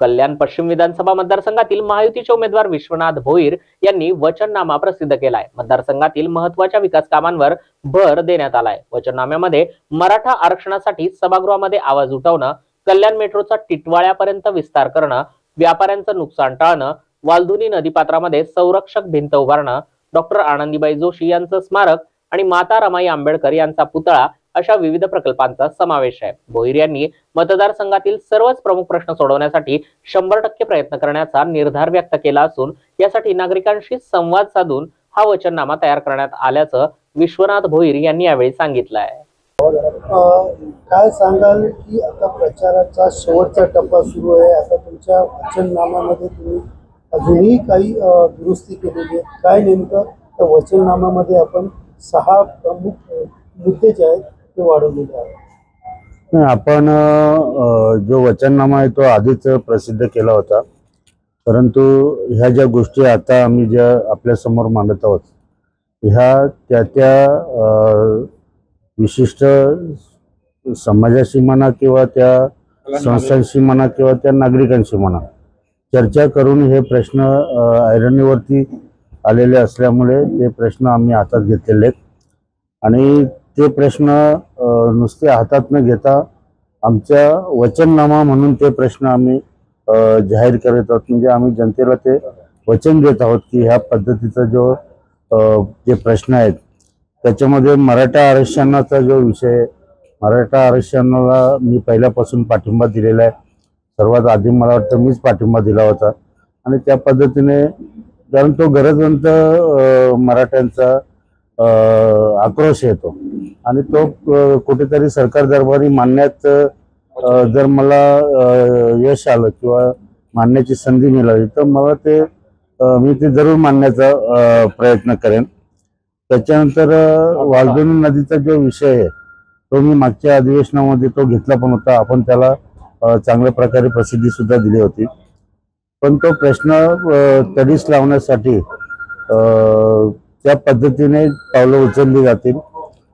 कल्याण पश्चिम विधानसभा मतदारसंघातील महायुतीचे उमेदवार विश्वनाथ भोईर यांनी वचननामा प्रसिद्ध केलाय। मतदारसंघातील महत्त्वाच्या विकास कामांवर भर देण्यात आलाय। वचननाम्यामध्ये मराठा आरक्षणासाठी सभागृहामध्ये आवाज उठवणं, कल्याण मेट्रोचा टिटवाळ्यापर्यंत विस्तार करणं, व्यापाऱ्यांचं नुकसान टाळणं, वालधुनी नदीपात्रामध्ये संरक्षक भिंत उभारणं, डॉक्टर आनंदीबाई जोशी यांचं स्मारक आणि माता रमाई आंबेडकर यांचा पुतळा अशा विविध प्रकल्पांचा समावेश आहे। भोईर यांनी मतदारसंघातील सर्वच प्रमुख प्रश्न सोडवण्यासाठी 100% प्रयत्न करण्याचा निर्धार व्यक्त केला असून यासाठी नागरिकांशी संवाद साधून हा वचननामा तयार करण्यात आल्याचं विश्वनाथ भोईर यांनी यावेळी सांगितलं आहे। काय सांगाल की आता प्रचाराचा शेवटचा टप्पा सुरू आहे। आता तुमच्या वचननाम्यामध्ये तुम्ही अजूनही काही दुरुस्ती केलेली आहे। काय नेमकं त्या वचननाम्यामध्ये आपण 6 प्रमुख मुद्दे जे आहेत ते वाढवलेले आहेत? आपण जो वचननामा आहे तो आधीच प्रसिद्ध केला होता, परंतु ह्या ज्या गोष्टी आता आम्ही ज्या आपल्या समोर मांडत आहोत ह्या त्या विशिष्ट समाजाशी म्हणा किंवा त्या संस्थांशी म्हणा किंवा त्या नागरिकांशी म्हणा चर्चा करून हे प्रश्न ऐरणीवरती आलेले असल्यामुळे ते प्रश्न आम्ही हातात घेतलेले आहेत आणि ते प्रश्न नुसते हातात न घेता आमच्या वचननामा म्हणून ते प्रश्न आम्ही जाहीर करत आहोत। म्हणजे आम्ही जनतेला ते वचन देत आहोत की ह्या पद्धतीचा जो जे प्रश्न आहेत त्याच्यामध्ये मराठा आरक्षणाचा जो विषय आहे, मराठा आरक्षणाला मी पहिल्यापासून पाठिंबा दिलेला आहे। सर्वात आधी मला वाटतं मीच पाठिंबा दिला होता आणि त्या पद्धतीने कारण तो गरजवंत मराठ्यांचा आक्रोश येतो आणि तो कुठेतरी सरकार दरबारी मांडण्यात जर मला यश आलं किंवा मांडण्याची संधी मिळाली तर मला ते मी ते जरूर मांडण्याचा प्रयत्न करेन। त्याच्यानंतर वालधुनी नदीचा जो विषय आहे तो मी मागच्या अधिवेशनामध्ये तो घेतला पण होता, आपण त्याला चांगल्या प्रकारे प्रसिद्धी सुद्धा दिली होती, पण तो प्रश्न तडीस लावण्यासाठी त्या पद्धतीने पावलं उचलली जातील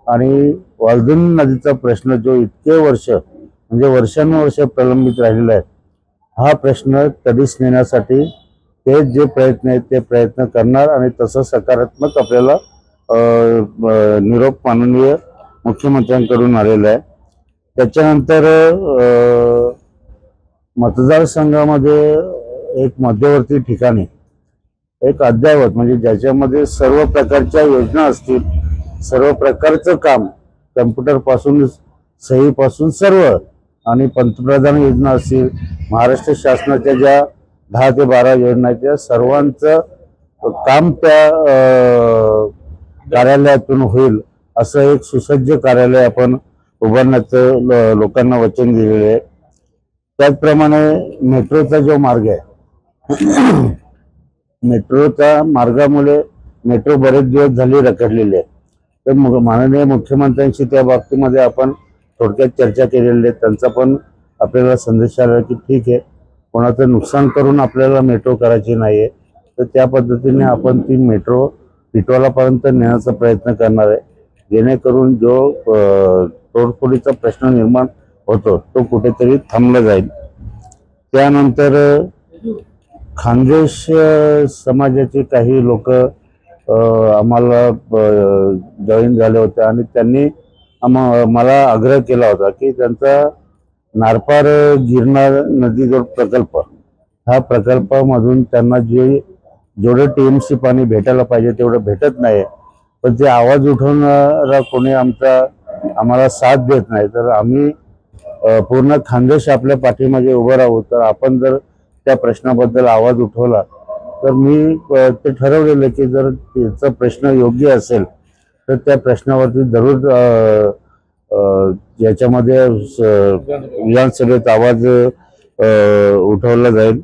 आणि वालधुनी नदीचा प्रश्न जो इतके वर्ष म्हणजे वर्षानुवर्ष प्रलंबित राहिलेला आहे हा प्रश्न तडीस नेण्यासाठी ते जे प्रयत्न आहेत ते प्रयत्न करणार आणि तसं सकारात्मक आपल्याला निरोप माननीय मुख्यमंत्र्यांकडून आलेला आहे। त्याच्यानंतर मतदारसंघामध्ये एक मध्यवर्ती ठिकाणी एक अद्ययावत म्हणजे ज्याच्यामध्ये सर्व प्रकारच्या योजना असतील, सर्व प्रकारचं काम कम्प्युटर पासून सहीपासून सर्व आणि पंतप्रधान योजना असतील, महाराष्ट्र शासनाच्या ज्या 10 ते 12 योजना आहेत त्या सर्वांचं काम त्या कार्यालयातून होईल असं एक सुसज्ज कार्यालय आपण उभारण्याचं लोकांना वचन दिलेले आहे। त्याचप्रमाणे मेट्रोचा जो मार्ग आहे मेट्रोच्या मार्गामुळे मेट्रो बरेच दिवस झाले रखडलेले आहे, तर माननीय मुख्यमंत्र्यांशी त्या बाबतीमध्ये आपण थोडक्यात चर्चा केलेली आहे। त्यांचा पण आपल्याला संदेश आला की ठीक आहे, कोणाचं नुकसान करून आपल्याला मेट्रो करायची नाही आहे, तर त्या पद्धतीने आपण ती मेट्रो टिटवाळापर्यंत नेण्याचा प्रयत्न करणार आहे, जेणेकरून जो तोडफोडीचा प्रश्न निर्माण होतो तो कुठेतरी थांबला जाईल। त्यानंतर खानदेश समाजाचे काही लोक आम्हाला जॉईन झाले होते आणि त्यांनी मला आग्रह केला होता की त्यांचा नारपार गिरनार नदी जोड प्रकल्प ह्या प्रकल्पामधून त्यांना जेवढं TMC पाणी भेटायला पाहिजे तेवढं भेटत नाही, पण ते आवाज उठवणारा कोणी आम्हाला साथ देत नाही, तर आम्ही पूर्ण खानदेश आपल्या पाठीमागे उभं राहू। तर आपण जर त्या प्रश्नाबद्दल आवाज उठवला तर मी ते ठरवलेलं की जर त्याचा प्रश्न योग्य असेल तर त्या प्रश्नावरती जरूर याच्यामध्ये विधानसभेत आवाज उठवला जाईल।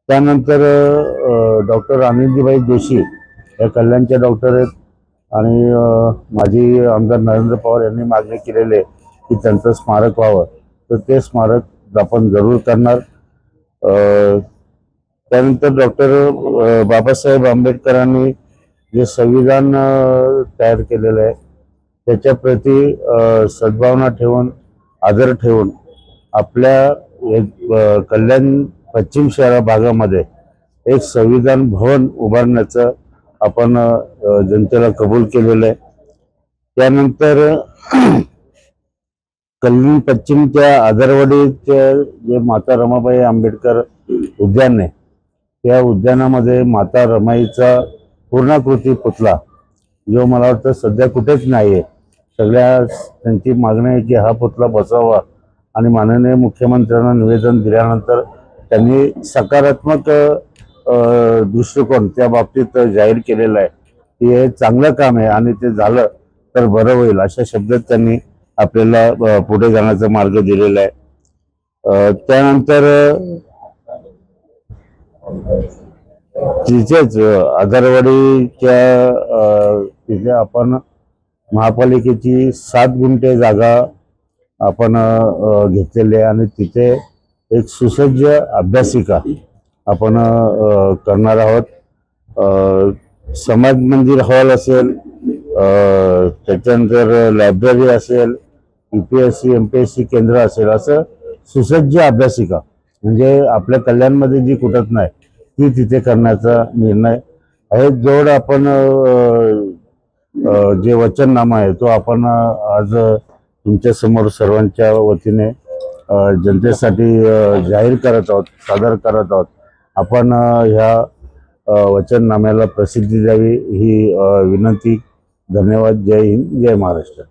त्यानंतर डॉक्टर आनंदीबाई जोशी या कल्याणच्या डॉक्टर आहेत आणि माजी आमदार नरेंद्र पवार यांनी मागणी केलेली आहे की त्यांचं स्मारक व्हावं, तर ते स्मारक आपण जरूर करणार। त्यानंतर डॉक्टर बाबासाहेब आंबेडकरांनी जे संविधान तयार केलेलं आहे त्याच्या प्रती सद्भावना ठेवून आदर ठेवून आपल्या कल्याण पश्चिम शहरा भागामध्ये एक संविधान भवन उभारण्याचं आपण जनतेला कबूल केलेलं आहे। त्यानंतर कल्याण पश्चिमच्या आदरवाडीचे जे माता रमाबाई आंबेडकर उद्यान आहे, त्या उद्यानामध्ये माता रमाईचा पूर्णाकृती पुतळा जो मला वाटतं सध्या कुठेच नाही आहे, सगळ्या त्यांची मागणी आहे की हा पुतळा बसवावा आणि माननीय मुख्यमंत्र्यांना निवेदन दिल्यानंतर त्यांनी सकारात्मक दृष्टिकोन त्या बाबतीत जाहीर केलेला आहे की हे चांगलं काम आहे आणि ते झालं तर बरं होईल अशा शब्दात त्यांनी आपल्याला पुढे जाण्याचा मार्ग दिलेला आहे। त्यानंतर तिथेच आदरवाडीच्या तिथे आपण महापालिकेची 7 गुंठे जागा आपण घेतलेली आहे आणि तिथे एक सुसज्ज अभ्यासिका आपण करणार आहोत। समाज मंदिर हॉल असेल, त्याच्यानंतर लायब्ररी असेल, UPSC MPSC केंद्र असेल, असं सुसज्ज अभ्यासिका म्हणजे आपल्या कल्याणमध्ये जी कुठत नाही ती तिथे करण्याचा निर्णय आहे। जोड आपण जे वचननामा आहे तो आपण आज तुमच्या समोर सर्वांच्या वतीने जनतेसाठी जाहीर करत आहोत, सादर करत आहोत। आपण ह्या वचननाम्याला प्रसिद्धी द्यावी ही विनंती। धन्यवाद। जय हिंद, जय महाराष्ट्र।